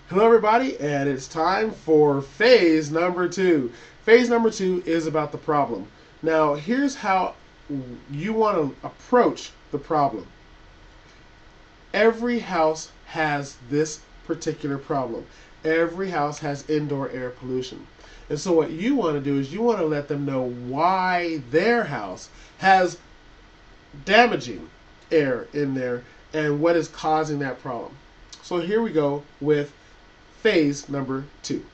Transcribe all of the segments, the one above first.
Hello, everybody, and it's time for phase number two. Phase number two is about the problem. Now, here's how you want to approach the problem. Every house has this particular problem. Every house has indoor air pollution. And so, what you want to do is you want to let them know why their house has damaging air in there and what is causing that problem. So, here we go with phase number two.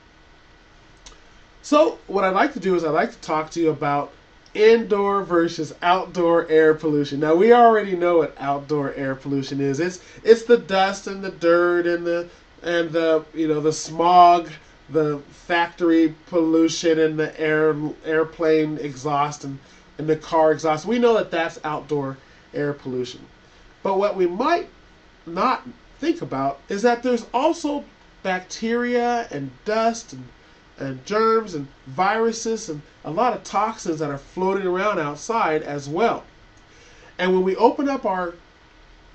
So what I'd like to do is I'd like to talk to you about indoor versus outdoor air pollution. Now we already know what outdoor air pollution is. It's the dust and the dirt and the the smog, the factory pollution and the airplane exhaust and the car exhaust. We know that that's outdoor air pollution. But what we might not think about is that there's also bacteria and dust and germs and viruses and a lot of toxins that are floating around outside as well. And when we open up our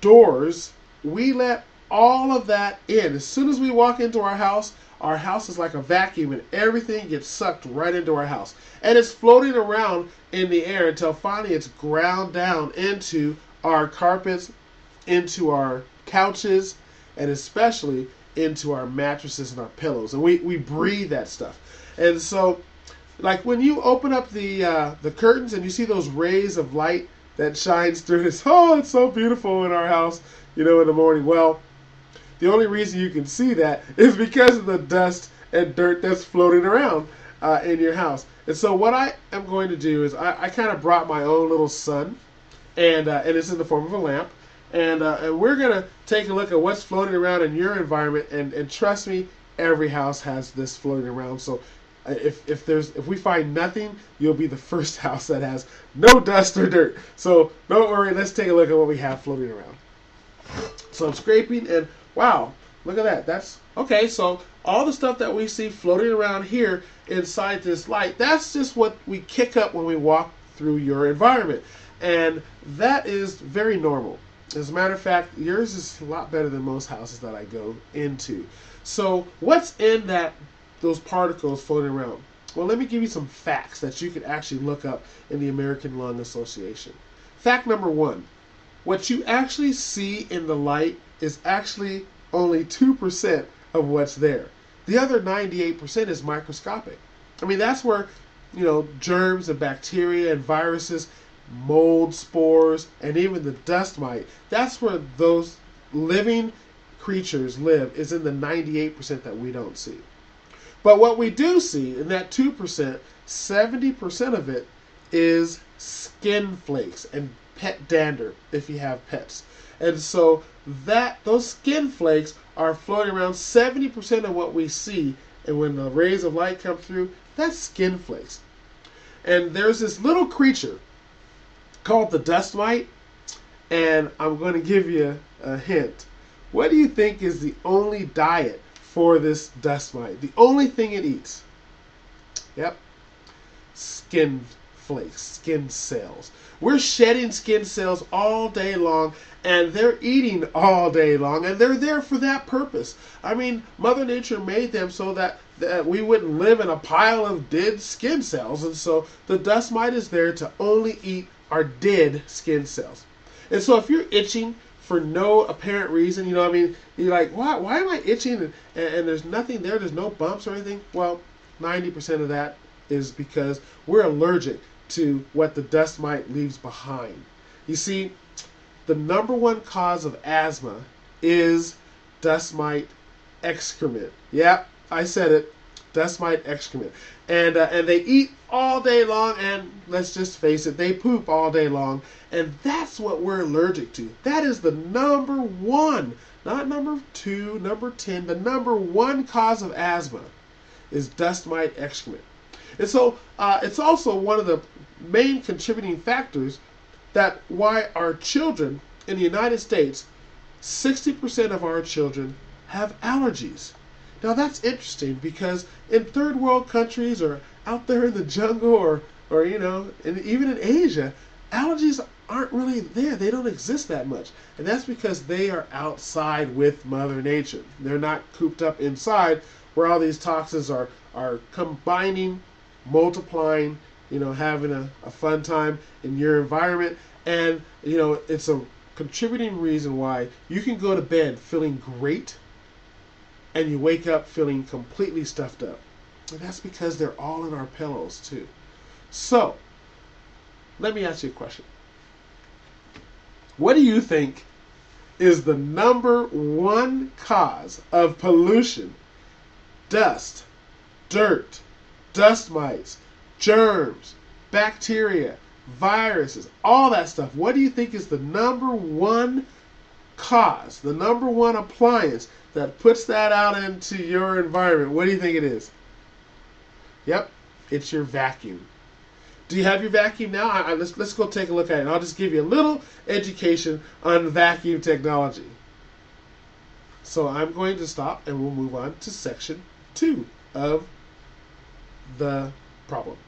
doors, we let all of that in. As soon as we walk into our house is like a vacuum and everything gets sucked right into our house. And it's floating around in the air until finally it's ground down into our carpets, into our couches, and especially into our mattresses and our pillows, and we breathe that stuff. And so, like when you open up the curtains and you see those rays of light that shines through this, it's so beautiful in our house, in the morning. Well, the only reason you can see that is because of the dust and dirt that's floating around in your house. And so what I am going to do is I kind of brought my own little sun, and it's in the form of a lamp. And we're going to take a look at what's floating around in your environment. And trust me, every house has this floating around. So if we find nothing, you'll be the first house that has no dust or dirt. So don't worry. Let's take a look at what we have floating around. So I'm scraping, and wow, look at that. That's okay. So all the stuff that we see floating around here inside this light, that's just what we kick up when we walk through your environment. And that is very normal. As a matter of fact, yours is a lot better than most houses that I go into. So what's in those particles floating around? Well, let me give you some facts that you can actually look up in the American Lung Association. Fact number one, what you actually see in the light is actually only 2% of what's there. The other 98% is microscopic. I mean, that's where, germs and bacteria and viruses, mold spores, and even the dust mite, that's where those living creatures live, is in the 98% that we don't see. But what we do see in that 2%, 70% of it is skin flakes and pet dander if you have pets. And so those skin flakes are floating around. 70% of what we see, and when the rays of light come through, that's skin flakes. And there's this little creature called the dust mite, and I'm going to give you a hint. What do you think is the only diet for this dust mite? The only thing it eats? Yep, skin flakes, skin cells. We're shedding skin cells all day long, and they're eating all day long, and they're there for that purpose. I mean, Mother Nature made them so that we wouldn't live in a pile of dead skin cells, and so the dust mite is there to only eat our dead skin cells. And so if you're itching for no apparent reason, you're like, why am I itching? And there's nothing there, there's no bumps or anything. Well, 90% of that is because we're allergic to what the dust mite leaves behind. You see, the number one cause of asthma is dust mite excrement. Yep, I said it. Dust mite excrement. And they eat all day long, and let's just face it, they poop all day long, and that's what we're allergic to. That is the number one, not number 2, number 10, the number one cause of asthma is dust mite excrement. And so it's also one of the main contributing factors that why our children in the United States, 60% of our children have allergies. Now that's interesting because in third world countries or out there in the jungle or even in Asia, allergies aren't really there. They don't exist that much. And that's because they are outside with Mother Nature. They're not cooped up inside where all these toxins are combining, multiplying, having a fun time in your environment. And, it's a contributing reason why you can go to bed feeling great and you wake up feeling completely stuffed up. And that's because they're all in our pillows too. So, let me ask you a question. What do you think is the number one cause of pollution? Dust, dirt, dust mites, germs, bacteria, viruses, all that stuff. What do you think is the number one cause, the number one appliance that puts that out into your environment? What do you think it is? Yep, it's your vacuum. Do you have your vacuum now? Let's go take a look at it. And I'll just give you a little education on vacuum technology. So I'm going to stop and we'll move on to section 2 of the problem.